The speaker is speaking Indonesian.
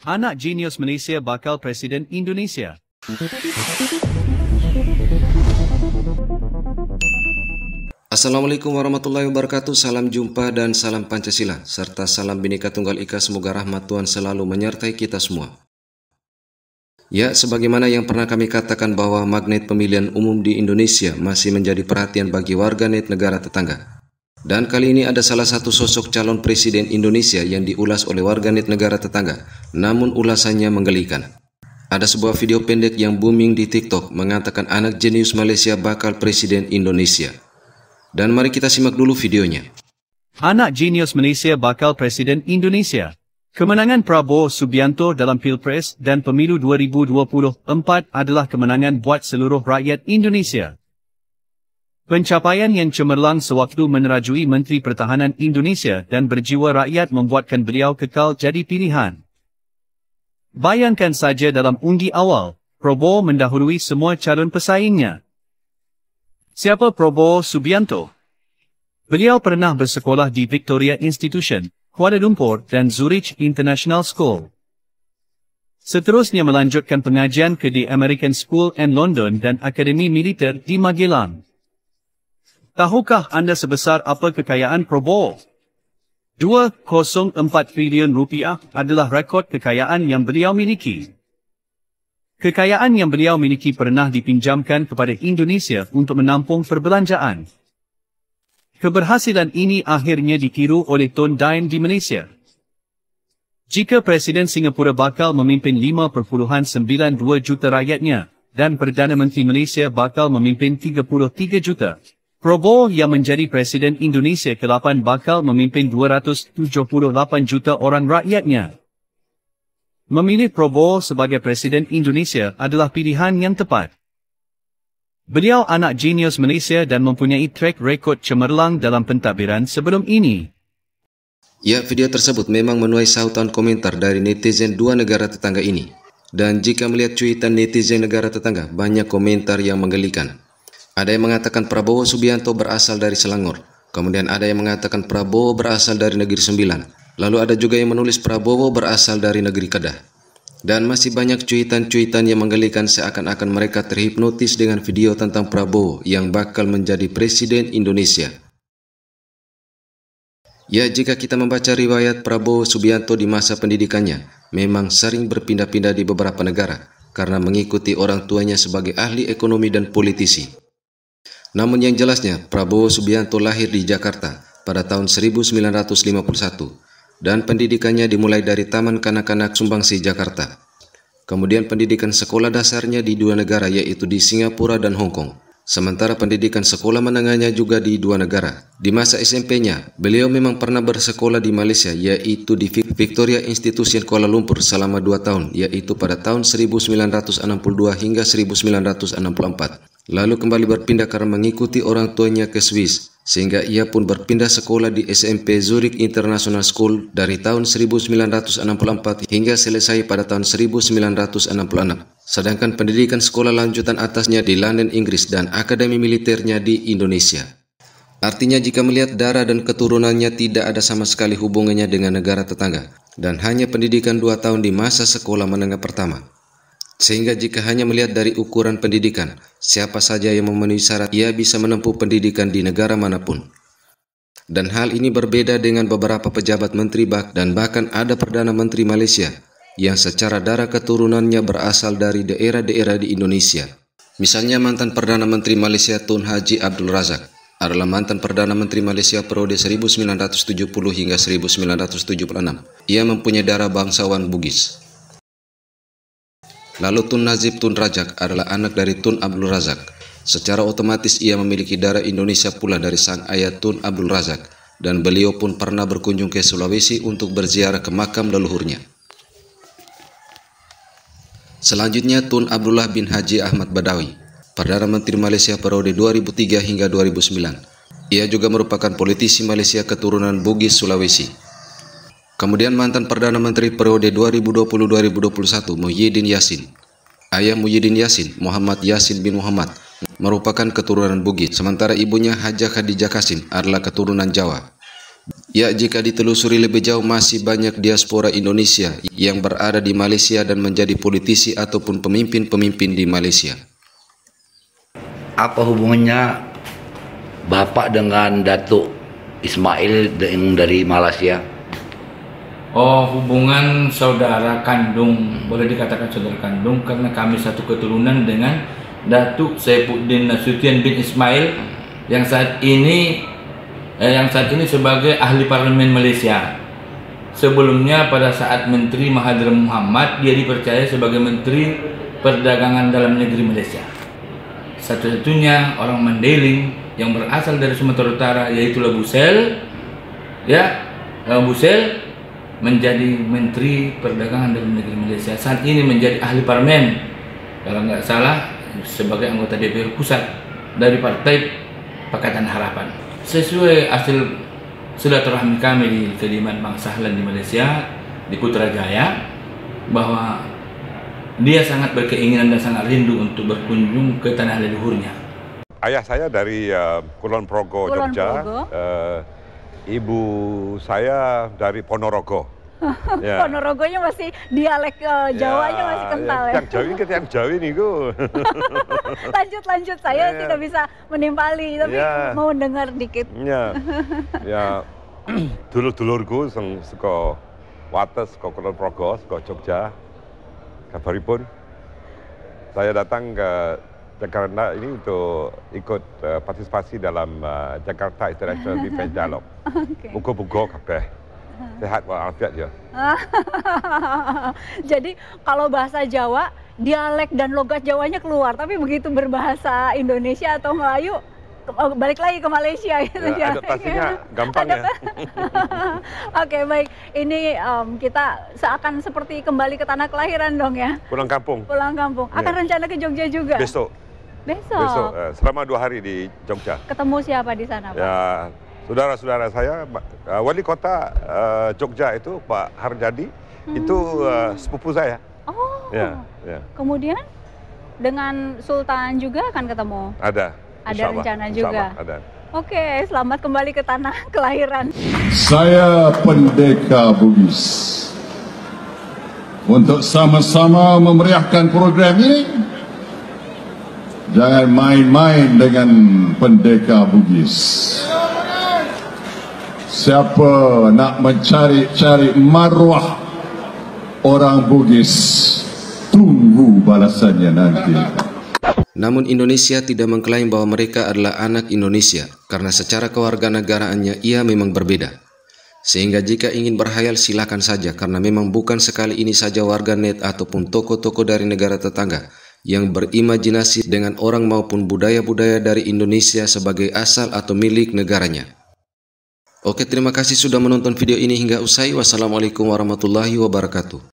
Anak jenius Malaysia bakal Presiden Indonesia. Assalamualaikum warahmatullahi wabarakatuh. Salam jumpa dan salam Pancasila serta salam Bhinneka Tunggal Ika. Semoga rahmat Tuhan selalu menyertai kita semua. Ya, sebagaimana yang pernah kami katakan bahwa magnet pemilihan umum di Indonesia masih menjadi perhatian bagi warganet negara tetangga. Dan kali ini ada salah satu sosok calon presiden Indonesia yang diulas oleh warganet negara tetangga, namun ulasannya menggelikan. Ada sebuah video pendek yang booming di TikTok mengatakan anak jenius Malaysia bakal presiden Indonesia. Dan mari kita simak dulu videonya. Anak jenius Malaysia bakal Presiden Indonesia. Kemenangan Prabowo Subianto dalam Pilpres dan Pemilu 2024 adalah kemenangan buat seluruh rakyat Indonesia. Pencapaian yang cemerlang sewaktu menerajui Menteri Pertahanan Indonesia dan berjiwa rakyat membuatkan beliau kekal jadi pilihan. Bayangkan saja dalam undi awal, Prabowo mendahului semua calon pesaingnya. Siapa Prabowo Subianto? Beliau pernah bersekolah di Victoria Institution, Kuala Lumpur dan Zurich International School. Seterusnya melanjutkan pengajian ke The American School and London dan Akademi Militer di Magelang. Tahukah anda sebesar apa kekayaan Prabowo? 204 triliun rupiah adalah rekod kekayaan yang beliau miliki. Kekayaan yang beliau miliki pernah dipinjamkan kepada Indonesia untuk menampung perbelanjaan. Keberhasilan ini akhirnya ditiru oleh Tun Dain di Malaysia. Jika Presiden Singapura bakal memimpin 5.92 juta rakyatnya, dan Perdana Menteri Malaysia bakal memimpin 33 juta, Prabowo yang menjadi Presiden Indonesia ke-8 bakal memimpin 278 juta orang rakyatnya. Memilih Prabowo sebagai Presiden Indonesia adalah pilihan yang tepat. Beliau anak jenius Malaysia dan mempunyai track record cemerlang dalam pentadbiran sebelum ini. Ya, video tersebut memang menuai sautan komentar dari netizen dua negara tetangga ini. Dan jika melihat cuitan netizen negara tetangga, banyak komentar yang menggelikan. Ada yang mengatakan Prabowo Subianto berasal dari Selangor. Kemudian ada yang mengatakan Prabowo berasal dari Negeri Sembilan. Lalu ada juga yang menulis Prabowo berasal dari Negeri Kedah. Dan masih banyak cuitan-cuitan yang menggelikan seakan-akan mereka terhipnotis dengan video tentang Prabowo yang bakal menjadi Presiden Indonesia. Ya, jika kita membaca riwayat Prabowo Subianto di masa pendidikannya, memang sering berpindah-pindah di beberapa negara karena mengikuti orang tuanya sebagai ahli ekonomi dan politisi. Namun yang jelasnya, Prabowo Subianto lahir di Jakarta pada tahun 1951 dan pendidikannya dimulai dari Taman Kanak-kanak Sumbangsi Jakarta. Kemudian pendidikan sekolah dasarnya di dua negara yaitu di Singapura dan Hong Kong. Sementara pendidikan sekolah menengahnya juga di dua negara. Di masa SMP-nya, beliau memang pernah bersekolah di Malaysia yaitu di Victoria Institution Kuala Lumpur selama 2 tahun yaitu pada tahun 1962 hingga 1964. Lalu kembali berpindah karena mengikuti orang tuanya ke Swiss, sehingga ia pun berpindah sekolah di SMP Zurich International School dari tahun 1964 hingga selesai pada tahun 1966. Sedangkan pendidikan sekolah lanjutan atasnya di London, Inggris dan Akademi Militernya di Indonesia. Artinya jika melihat darah dan keturunannya tidak ada sama sekali hubungannya dengan negara tetangga, dan hanya pendidikan 2 tahun di masa sekolah menengah pertama. Sehingga jika hanya melihat dari ukuran pendidikan, siapa saja yang memenuhi syarat ia bisa menempuh pendidikan di negara manapun. Dan hal ini berbeda dengan beberapa pejabat menteri dan bahkan ada Perdana Menteri Malaysia yang secara darah keturunannya berasal dari daerah-daerah di Indonesia. Misalnya mantan Perdana Menteri Malaysia Tun Haji Abdul Razak adalah mantan Perdana Menteri Malaysia periode 1970 hingga 1976. Ia mempunyai darah bangsawan Bugis. Lalu Tun Nazib Tun Razak adalah anak dari Tun Abdul Razak. Secara otomatis ia memiliki darah Indonesia pula dari sang ayah Tun Abdul Razak, dan beliau pun pernah berkunjung ke Sulawesi untuk berziarah ke makam leluhurnya. Selanjutnya Tun Abdullah bin Haji Ahmad Badawi, Perdana Menteri Malaysia periode 2003 hingga 2009. Ia juga merupakan politisi Malaysia keturunan Bugis Sulawesi. Kemudian mantan Perdana Menteri periode 2020-2021 Muhyiddin Yassin. Ayah Muhyiddin Yassin, Muhammad Yassin bin Muhammad, merupakan keturunan Bugis, sementara ibunya Hajah Khadijah Kasim adalah keturunan Jawa. Ya, jika ditelusuri lebih jauh masih banyak diaspora Indonesia yang berada di Malaysia dan menjadi politisi ataupun pemimpin-pemimpin di Malaysia. Apa hubungannya Bapak dengan Datuk Ismail yang dari Malaysia? Oh, hubungan saudara kandung, boleh dikatakan saudara kandung karena kami satu keturunan dengan Datuk Saifuddin Nasution bin Ismail yang saat ini sebagai ahli parlemen Malaysia. Sebelumnya pada saat Menteri Mahathir Mohamad dia dipercaya sebagai Menteri Perdagangan Dalam Negeri Malaysia. Satu-satunya orang Mandailing yang berasal dari Sumatera Utara yaitu Labusel, Labusel menjadi Menteri Perdagangan Dalam Negeri Malaysia. Saat ini menjadi ahli parlemen, kalau nggak salah sebagai anggota DPR Pusat dari Partai Pakatan Harapan. Sesuai hasil silaturahmi kami di Kediaman Bang Sahlan di Malaysia, di Putrajaya, bahwa dia sangat berkeinginan dan sangat rindu untuk berkunjung ke tanah leluhurnya. Ayah saya dari Kulon Progo, Jogja. Ibu saya dari Ponorogo. Ya. Ponorogonya masih dialek Jawanya masih kental ya. Yang Jawi nih go. lanjut saya tidak bisa menimpali tapi mau dengar dikit. Ya dulur-dulurku sing saka Wates, saka Kulon Progo, saka Jogja. Kabaripun saya datang ke Jakarta ini untuk ikut partisipasi dalam Jakarta International Defense Dialogue. Muga-muga kabeh sehat walafiat ya. Jadi kalau bahasa Jawa, dialek dan logat Jawanya keluar, tapi begitu berbahasa Indonesia atau Melayu, balik lagi ke Malaysia gitu ya. Adaptasinya gampang ya. Oke, baik. Ini kita seakan seperti kembali ke tanah kelahiran dong ya. Pulang kampung. Pulang kampung. Akan rencana ke Jogja juga? Besok. Selama 2 hari di Jogja. Ketemu siapa di sana, Pak? Ya, saudara-saudara saya, wali kota Jogja itu Pak Harjadi, itu sepupu saya. Oh. Ya. Kemudian dengan Sultan juga akan ketemu? Ada Rencana juga. Ada. Oke, selamat kembali ke tanah kelahiran. Saya Pendeka Bugis. Untuk sama-sama memeriahkan program ini, jangan main-main dengan Pendeka Bugis. Siapa nak mencari-cari maruah orang Bugis, tunggu balasannya nanti. Namun Indonesia tidak mengklaim bahwa mereka adalah anak Indonesia karena secara kewarganegaraannya ia memang berbeda. Sehingga jika ingin berhayal silakan saja karena memang bukan sekali ini saja warganet ataupun tokoh-tokoh dari negara tetangga yang berimajinasi dengan orang maupun budaya-budaya dari Indonesia sebagai asal atau milik negaranya. Oke, terima kasih sudah menonton video ini hingga usai. Wassalamualaikum warahmatullahi wabarakatuh.